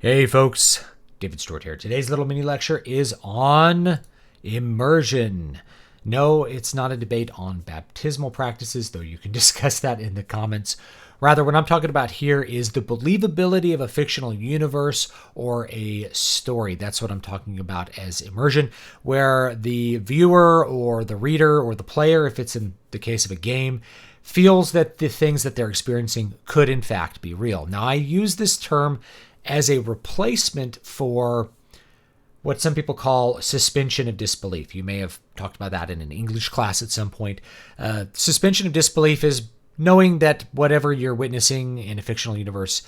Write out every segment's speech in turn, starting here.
Hey folks, David Stewart here. Today's little mini lecture is on immersion. No, it's not a debate on baptismal practices, though you can discuss that in the comments. Rather, what I'm talking about here is the believability of a fictional universe or a story. That's what I'm talking about as immersion, where the viewer or the reader or the player, if it's in the case of a game, feels that the things that they're experiencing could in fact be real. Now, I use this term as a replacement for what some people call suspension of disbelief. You may have talked about that in an English class at some point. Suspension of disbelief is knowing that whatever you're witnessing in a fictional universe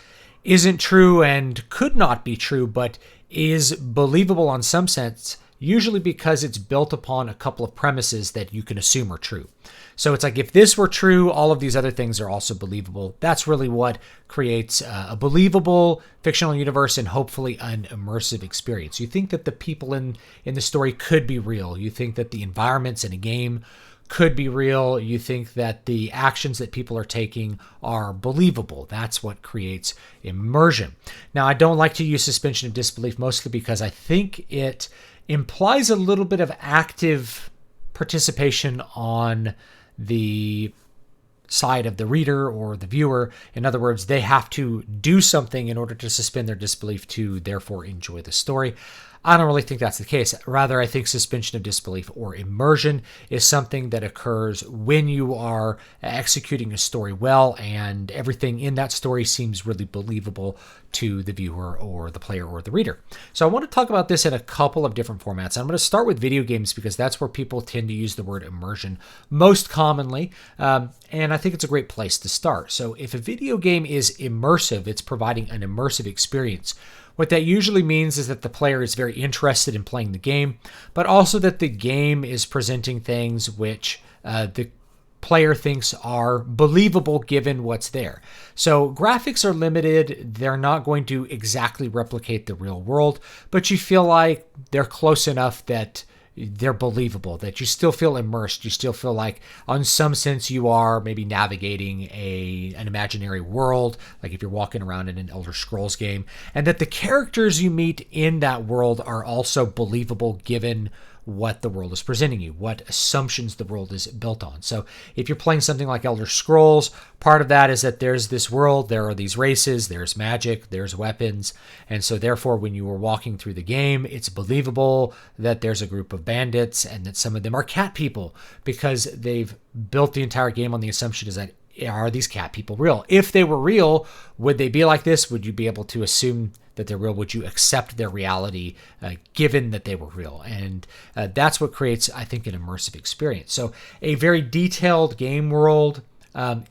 isn't true and could not be true, but is believable in some sense, usually because it's built upon a couple of premises that you can assume are true. So it's like, if this were true, all of these other things are also believable. That's really what creates a believable fictional universe and hopefully an immersive experience. You think that the people in the story could be real. You think that the environments in a game could be real. You think that the actions that people are taking are believable. That's what creates immersion. Now, I don't like to use suspension of disbelief, mostly because I think it implies a little bit of active participation on the side of the reader or the viewer. In other words, they have to do something in order to suspend their disbelief to therefore enjoy the story. I don't really think that's the case. Rather, I think suspension of disbelief or immersion is something that occurs when you are executing a story well and everything in that story seems really believable to the viewer or the player or the reader. So I want to talk about this in a couple of different formats. I'm going to start with video games because that's where people tend to use the word immersion most commonly, and I think it's a great place to start. So if a video game is immersive, it's providing an immersive experience. What that usually means is that the player is very interested in playing the game, but also that the game is presenting things which the player thinks are believable given what's there. So graphics are limited. They're not going to exactly replicate the real world, but you feel like they're close enough that they're believable, that you still feel immersed. You still feel like, in some sense, you are maybe navigating an imaginary world, like if you're walking around in an Elder Scrolls game, and that the characters you meet in that world are also believable given what the world is presenting you, what assumptions the world is built on. So if you're playing something like Elder Scrolls, part of that is that there's this world, there are these races, there's magic, there's weapons, and so therefore when you are walking through the game, it's believable that there's a group of bandits and that some of them are cat people because they've built the entire game on the assumption is that, are these cat people real? If they were real, would they be like this? Would you be able to assume that they're real? Would you accept their reality given that they were real? And that's what creates, I think, an immersive experience. So a very detailed game world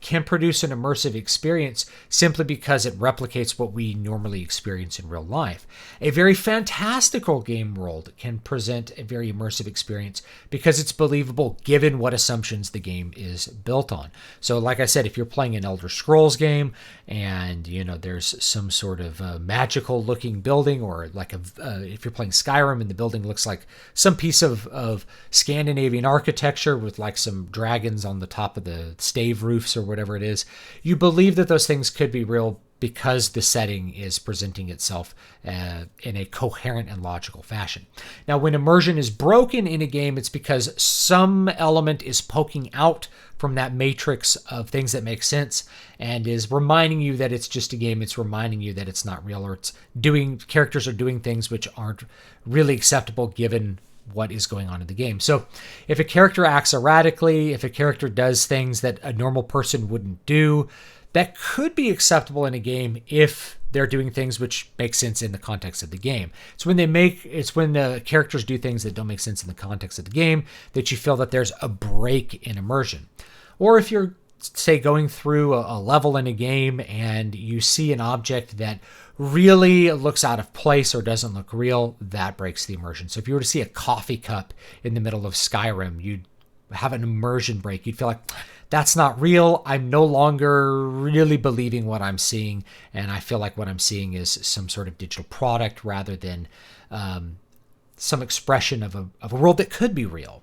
can produce an immersive experience simply because it replicates what we normally experience in real life. A very fantastical game world can present a very immersive experience because it's believable given what assumptions the game is built on. So like I said, if you're playing an Elder Scrolls game and there's some sort of magical looking building, or like if you're playing Skyrim and the building looks like some piece of Scandinavian architecture with like some dragons on the top of the stave roofs or whatever it is, you believe that those things could be real because the setting is presenting itself in a coherent and logical fashion. Now, when immersion is broken in a game, it's because some element is poking out from that matrix of things that make sense and is reminding you that it's just a game. It's reminding you that it's not real, or characters are doing things which aren't really acceptable given what is going on in the game. So if a character acts erratically, if a character does things that a normal person wouldn't do, that could be acceptable in a game if they're doing things which make sense in the context of the game. It's when the characters do things that don't make sense in the context of the game that you feel that there's a break in immersion. Or if you're, say, going through a level in a game and you see an object that really looks out of place or doesn't look real, that breaks the immersion. So if you were to see a coffee cup in the middle of Skyrim, you'd have an immersion break. You'd feel like, that's not real. I'm no longer really believing what I'm seeing, and I feel like what I'm seeing is some sort of digital product rather than some expression of a world that could be real.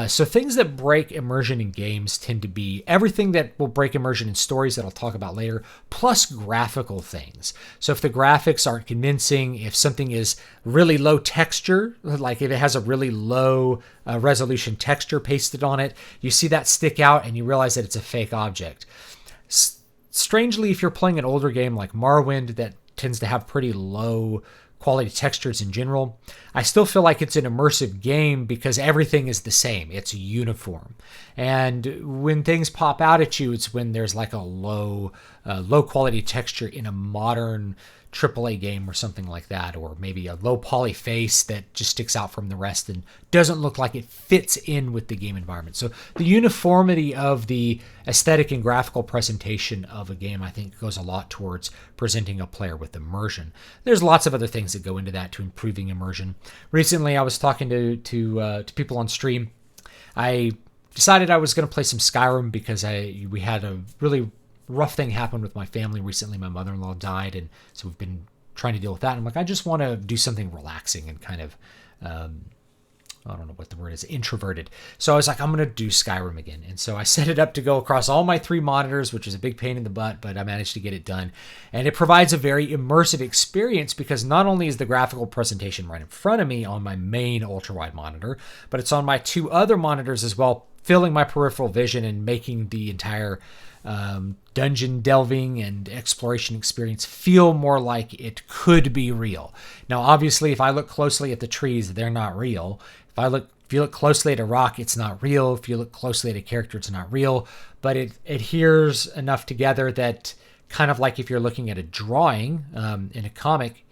So things that break immersion in games tend to be everything that will break immersion in stories that I'll talk about later, plus graphical things. So if the graphics aren't convincing, if something is really low texture, like if it has a really low resolution texture pasted on it, you see that stick out and you realize that it's a fake object. Strangely, if you're playing an older game like Morrowind that tends to have pretty low quality textures in general, I still feel like it's an immersive game because everything is the same. It's uniform. And when things pop out at you, it's when there's like a low quality texture in a modern AAA game or something like that, or maybe a low poly face that just sticks out from the rest and doesn't look like it fits in with the game environment. So the uniformity of the aesthetic and graphical presentation of a game, I think, goes a lot towards presenting a player with immersion. There's lots of other things that go into that to improving immersion. Recently, I was talking to people on stream. I decided I was going to play some Skyrim because we had a really rough thing happened with my family recently. My mother-in-law died, and so we've been trying to deal with that. And I'm like, I just want to do something relaxing and kind of, I don't know what the word is, introverted. So I was like, I'm going to do Skyrim again. And so I set it up to go across all my 3 monitors, which is a big pain in the butt, but I managed to get it done. And it provides a very immersive experience because not only is the graphical presentation right in front of me on my main ultra-wide monitor, but it's on my 2 other monitors as well, filling my peripheral vision and making the entire dungeon delving and exploration experience feel more like it could be real. Now, obviously, if I look closely at the trees, they're not real. If you look closely at a rock, it's not real. If you look closely at a character, it's not real. But it adheres enough together that kind of like if you're looking at a drawing in a comic,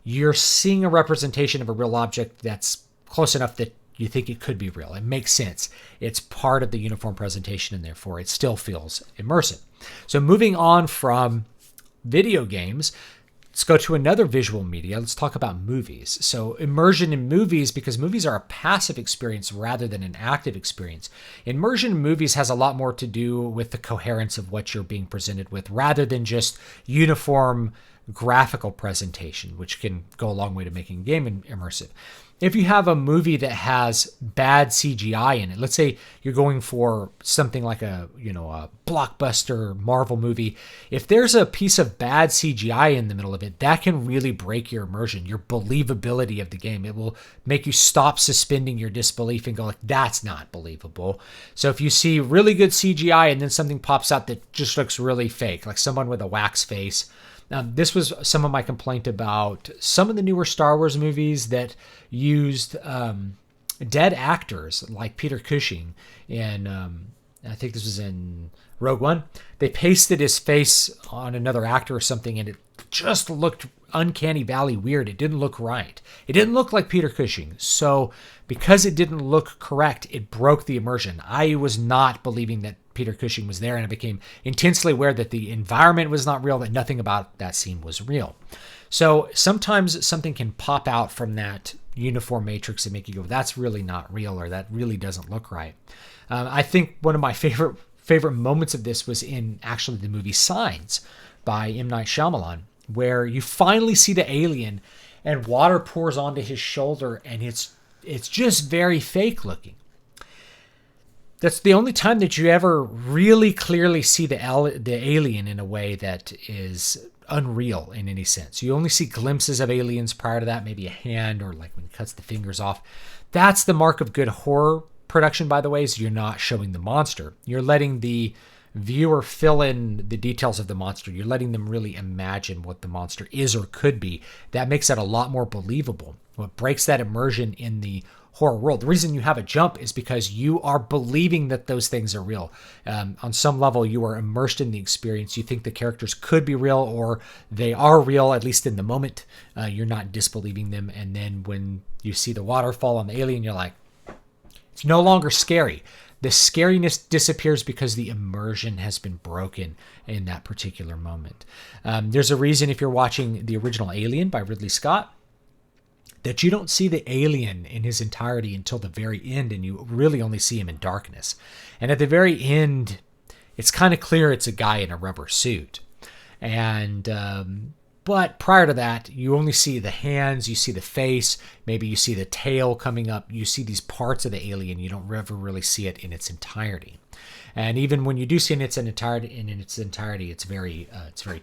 you're seeing a representation of a real object that's close enough that you think it could be real. It makes sense. It's part of the uniform presentation, and therefore it still feels immersive. So moving on from video games, let's go to another visual media. Let's talk about movies. So immersion in movies, because movies are a passive experience rather than an active experience. Immersion in movies has a lot more to do with the coherence of what you're being presented with rather than just uniform graphical presentation, which can go a long way to making a game immersive. If you have a movie that has bad CGI in it, let's say you're going for something like a blockbuster Marvel movie, if there's a piece of bad CGI in the middle of it, that can really break your immersion, your believability of the game. It will make you stop suspending your disbelief and go like, that's not believable. So if you see really good CGI and then something pops out that just looks really fake, like someone with a wax face. This was some of my complaint about some of the newer Star Wars movies that used dead actors like Peter Cushing, and I think this was in Rogue One. They pasted his face on another actor or something, and it just looked uncanny valley weird. It didn't look right. It didn't look like Peter Cushing. So because it didn't look correct, it broke the immersion. I was not believing that Peter Cushing was there, and I became intensely aware that the environment was not real, that nothing about that scene was real. So sometimes something can pop out from that uniform matrix and make you go, that's really not real, or that really doesn't look right. I think one of my favorite moments of this was in actually the movie Signs by M. Night Shyamalan, where you finally see the alien and water pours onto his shoulder, and it's just very fake looking. That's the only time that you ever really clearly see the alien in a way that is unreal in any sense. You only see glimpses of aliens prior to that, maybe a hand or like when he cuts the fingers off. That's the mark of good horror production, by the way, is you're not showing the monster. You're letting the viewer fill in the details of the monster. You're letting them really imagine what the monster is or could be. That makes it a lot more believable. What breaks that immersion in the horror world, the reason you have a jump is because you are believing that those things are real. On some level, you are immersed in the experience. You think the characters could be real, or they are real, at least in the moment. You're not disbelieving them. And then when you see the waterfall on the alien, you're like, it's no longer scary. The scariness disappears because the immersion has been broken in that particular moment. There's a reason, if you're watching the original Alien by Ridley Scott, that you don't see the alien in his entirety until the very end, and you really only see him in darkness. And at the very end, it's kind of clear it's a guy in a rubber suit. And But prior to that, you only see the hands, you see the face, maybe you see the tail coming up, you see these parts of the alien, you don't ever really see it in its entirety. And even when you do see it in its entirety, it's very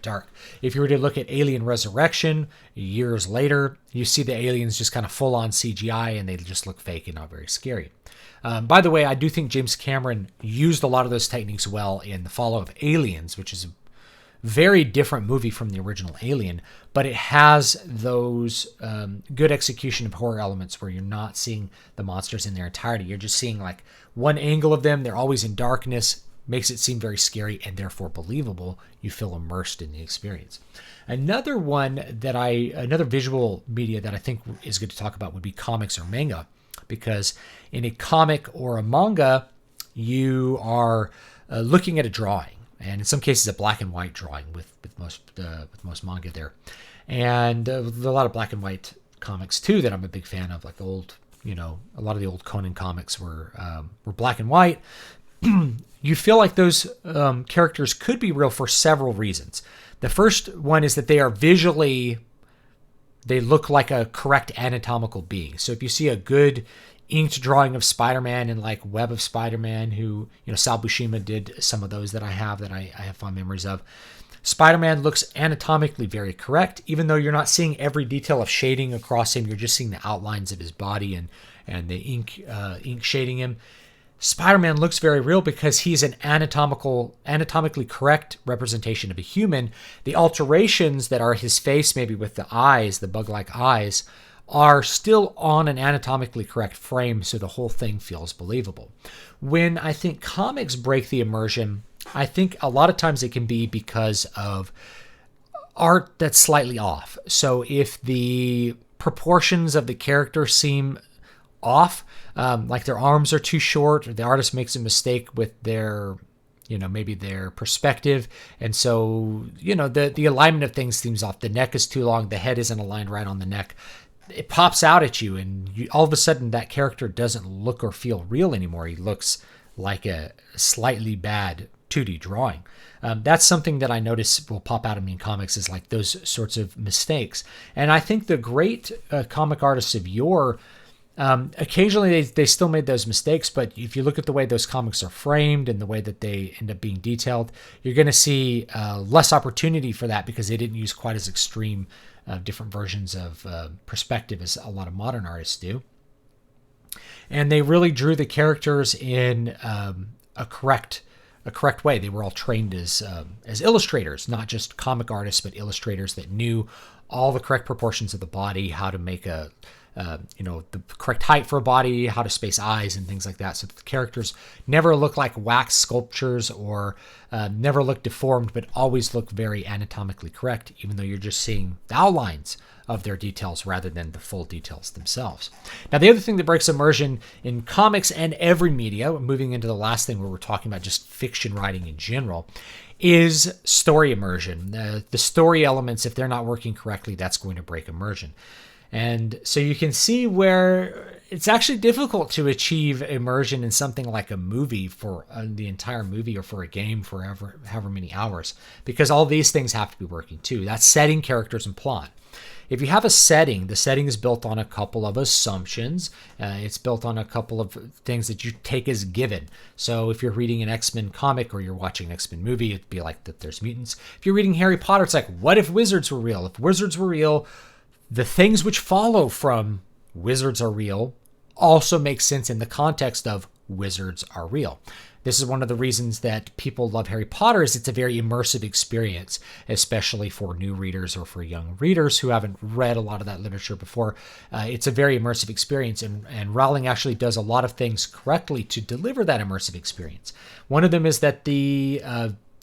dark. If you were to look at Alien Resurrection years later, you see the aliens just kind of full on CGI, and they just look fake and not very scary. By the way, I do think James Cameron used a lot of those techniques well in The Fall of Aliens, which is a very different movie from the original Alien, but it has those good execution of horror elements where you're not seeing the monsters in their entirety. You're just seeing like one angle of them. They're always in darkness, makes it seem very scary and therefore believable. You feel immersed in the experience. Another visual media that I think is good to talk about would be comics or manga, because in a comic or a manga, you are looking at a drawing. And in some cases, a black and white drawing with most manga there, and a lot of black and white comics too that I'm a big fan of. Like a lot of the old Conan comics were black and white. You feel like those characters could be real for several reasons. The first one is that they look like a correct anatomical being. So if you see a good inked drawing of Spider-Man and like Web of Spider-Man, who, Sal Buscema did some of those that I have fond memories of. Spider-Man looks anatomically very correct, even though you're not seeing every detail of shading across him. You're just seeing the outlines of his body and the ink shading him. Spider-Man looks very real because he's an anatomically correct representation of a human. The alterations that are his face, maybe with the eyes, the bug-like eyes, are still on an anatomically correct frame, so the whole thing feels believable. When I think comics break the immersion, I think a lot of times it can be because of art that's slightly off. So if the proportions of the character seem off, like their arms are too short, or the artist makes a mistake with their maybe their perspective. And so, the alignment of things seems off. The neck is too long. The head isn't aligned right on the neck. It pops out at you, and all of a sudden that character doesn't look or feel real anymore. He looks like a slightly bad 2D drawing. That's something that I notice will pop out at me in comics, is like those sorts of mistakes. And I think the great comic artists of yore, occasionally they still made those mistakes, but if you look at the way those comics are framed and the way that they end up being detailed, you're going to see less opportunity for that because they didn't use quite as extreme different versions of perspective as a lot of modern artists do. And they really drew the characters in a correct way. They were all trained as illustrators, not just comic artists, but illustrators that knew all the correct proportions of the body, how to make the correct height for a body, how to space eyes and things like that. So the characters never look like wax sculptures or never look deformed, but always look very anatomically correct, even though you're just seeing the outlines of their details rather than the full details themselves. Now, the other thing that breaks immersion in comics and every media, moving into the last thing where we're talking about just fiction writing in general, is story immersion. The story elements, if they're not working correctly, that's going to break immersion. And so you can see where it's actually difficult to achieve immersion in something like a movie for the entire movie, or for a game for however many hours, because all these things have to be working too. That's setting, characters, and plot. If you have a setting, the setting is built on a couple of assumptions. It's built on a couple of things that you take as given. So if you're reading an X-Men comic or you're watching an X-Men movie, it'd be like that there's mutants. If you're reading Harry Potter, it's like, what if wizards were real? If wizards were real, the things which follow from wizards are real also make sense in the context of wizards are real. This is one of the reasons that people love Harry Potter, is it's a very immersive experience, especially for new readers or for young readers who haven't read a lot of that literature before. It's a very immersive experience, and Rowling actually does a lot of things correctly to deliver that immersive experience. One of them is that the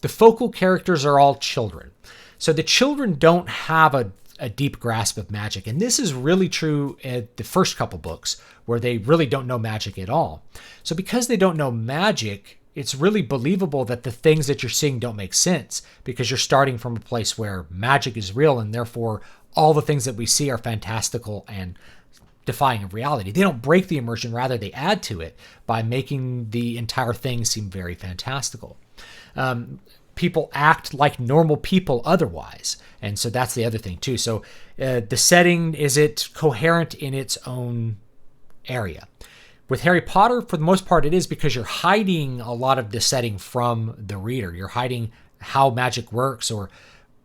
focal characters are all children. So the children don't have a deep grasp of magic. And this is really true at the first couple books, where they really don't know magic at all. So because they don't know magic, it's really believable that the things that you're seeing don't make sense, because you're starting from a place where magic is real, and therefore all the things that we see are fantastical and defying of reality. They don't break the immersion, rather they add to it by making the entire thing seem very fantastical. people act like normal people otherwise. And so that's the other thing too. So the setting, is it coherent in its own area? With Harry Potter, for the most part, it is, because you're hiding a lot of the setting from the reader. You're hiding how magic works, or,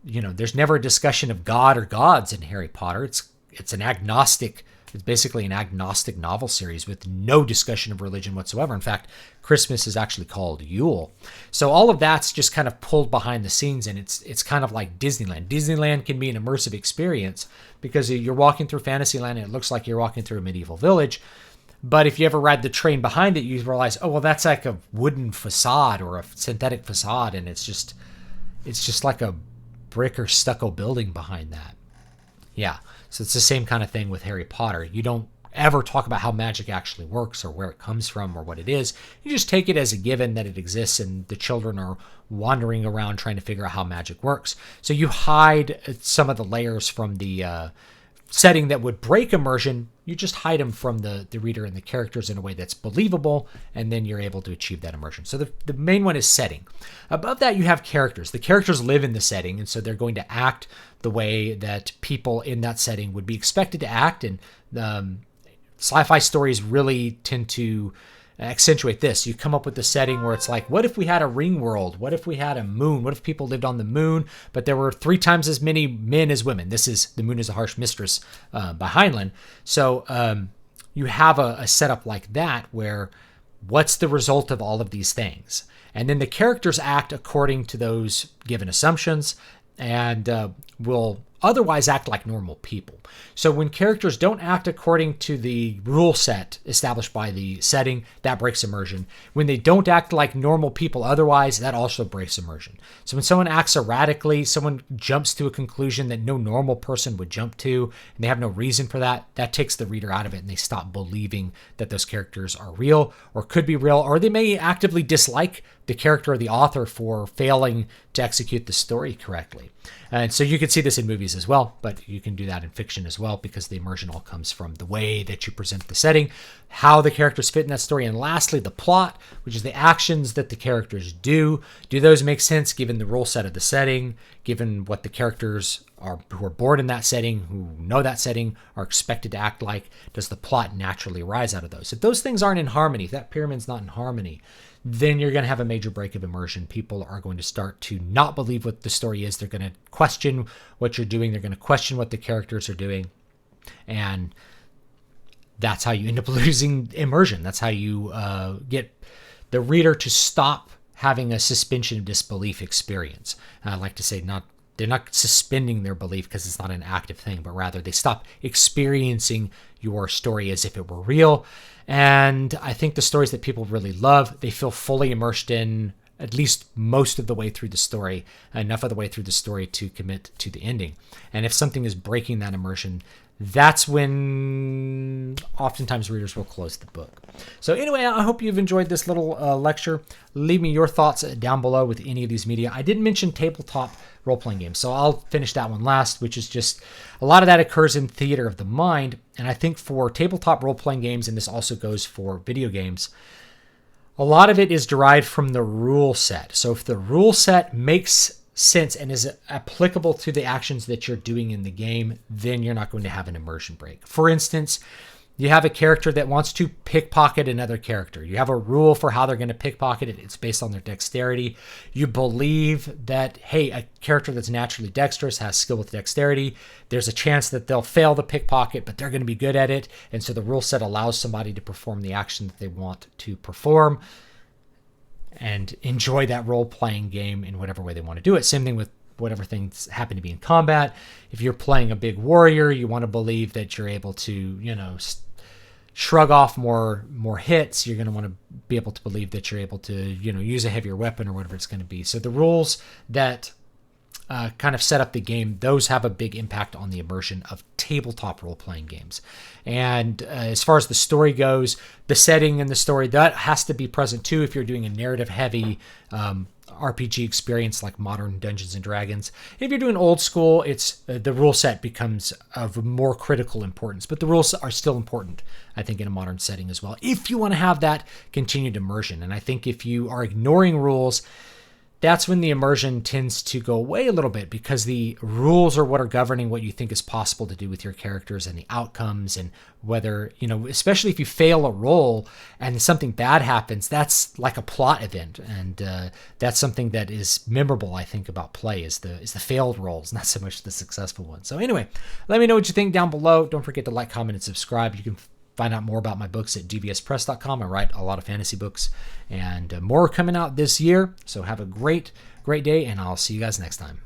there's never a discussion of God or gods in Harry Potter. It's an agnostic, it's basically an agnostic novel series with no discussion of religion whatsoever. In fact, Christmas is actually called Yule. So all of that's just kind of pulled behind the scenes, and it's kind of like Disneyland. Disneyland can be an immersive experience because you're walking through Fantasyland and it looks like you're walking through a medieval village. But if you ever ride the train behind it, you realize, oh, well, that's like a wooden facade or a synthetic facade, and it's just like a brick or stucco building behind that. Yeah, so it's the same kind of thing with Harry Potter. You don't ever talk about how magic actually works or where it comes from or what it is. You just take it as a given that it exists, and the children are wandering around trying to figure out how magic works. So you hide some of the layers from the setting that would break immersion. You just hide them from the reader and the characters in a way that's believable, and then you're able to achieve that immersion. So the main one is setting. Above that, you have characters. The characters live in the setting, and so they're going to act the way that people in that setting would be expected to act. And sci-fi stories really tend to accentuate this. You come up with the setting where it's like, what if we had a ring world? What if we had a moon? What if people lived on the moon, but there were 3 times as many men as women? This is The Moon is a Harsh Mistress by Heinlein. So you have a setup like that where what's the result of all of these things? And then the characters act according to those given assumptions, and will otherwise act like normal people. So when characters don't act according to the rule set established by the setting, that breaks immersion. When they don't act like normal people otherwise, that also breaks immersion. So when someone acts erratically, someone jumps to a conclusion that no normal person would jump to, and they have no reason for that, that takes the reader out of it, and they stop believing that those characters are real or could be real, or they may actively dislike the character or the author for failing to execute the story correctly. And so you can see this in movies as well, but you can do that in fiction as well, because the immersion all comes from the way that you present the setting, how the characters fit in that story, and lastly, the plot, which is the actions that the characters do. Do those make sense given the rule set of the setting, given what the characters who are born in that setting, who know that setting, are expected to act like? Does the plot naturally arise out of those? If those things aren't in harmony, if that pyramid's not in harmony, then you're going to have a major break of immersion. People are going to start to not believe what the story is. They're going to question what you're doing. They're going to question what the characters are doing. And that's how you end up losing immersion. That's how you get the reader to stop having a suspension of disbelief experience. And I like to say they're not suspending their belief because it's not an active thing, but rather they stop experiencing your story as if it were real. And I think the stories that people really love, they feel fully immersed in at least most of the way through the story, enough of the way through the story to commit to the ending. And if something is breaking that immersion, that's when oftentimes readers will close the book. So anyway, I hope you've enjoyed this little lecture. Leave me your thoughts down below with any of these media. I did mention tabletop role-playing games, so I'll finish that one last, which is just a lot of that occurs in theater of the mind. And I think for tabletop role-playing games, and this also goes for video games, a lot of it is derived from the rule set. So if the rule set makes sense and is applicable to the actions that you're doing in the game, then you're not going to have an immersion break. For instance, you have a character that wants to pickpocket another character. You have a rule for how they're going to pickpocket it. It's based on their dexterity. You believe that, hey, a character that's naturally dexterous has skill with dexterity. There's a chance that they'll fail the pickpocket, but they're going to be good at it. And so the rule set allows somebody to perform the action that they want to perform and enjoy that role-playing game in whatever way they want to do it. Same thing with whatever things happen to be in combat. If you're playing a big warrior, you want to believe that you're able to, shrug off more hits. You're going to want to be able to believe that you're able to, use a heavier weapon or whatever it's going to be. So the rules that kind of set up the game, those have a big impact on the immersion of tabletop role-playing games. And as far as the story goes, the setting and the story, that has to be present too if you're doing a narrative-heavy RPG experience like modern Dungeons and Dragons. If you're doing old school, it's the rule set becomes of more critical importance, but the rules are still important, I think, in a modern setting as well, if you want to have that continued immersion. And I think if you are ignoring rules, that's when the immersion tends to go away a little bit, because the rules are what are governing what you think is possible to do with your characters and the outcomes, and whether, especially if you fail a roll and something bad happens, that's like a plot event. And that's something that is memorable, I think, about play is the failed rolls, not so much the successful ones. So anyway, let me know what you think down below. Don't forget to like, comment, and subscribe. You can find out more about my books at dbspress.com. I write a lot of fantasy books, and more coming out this year. So have a great day, and I'll see you guys next time.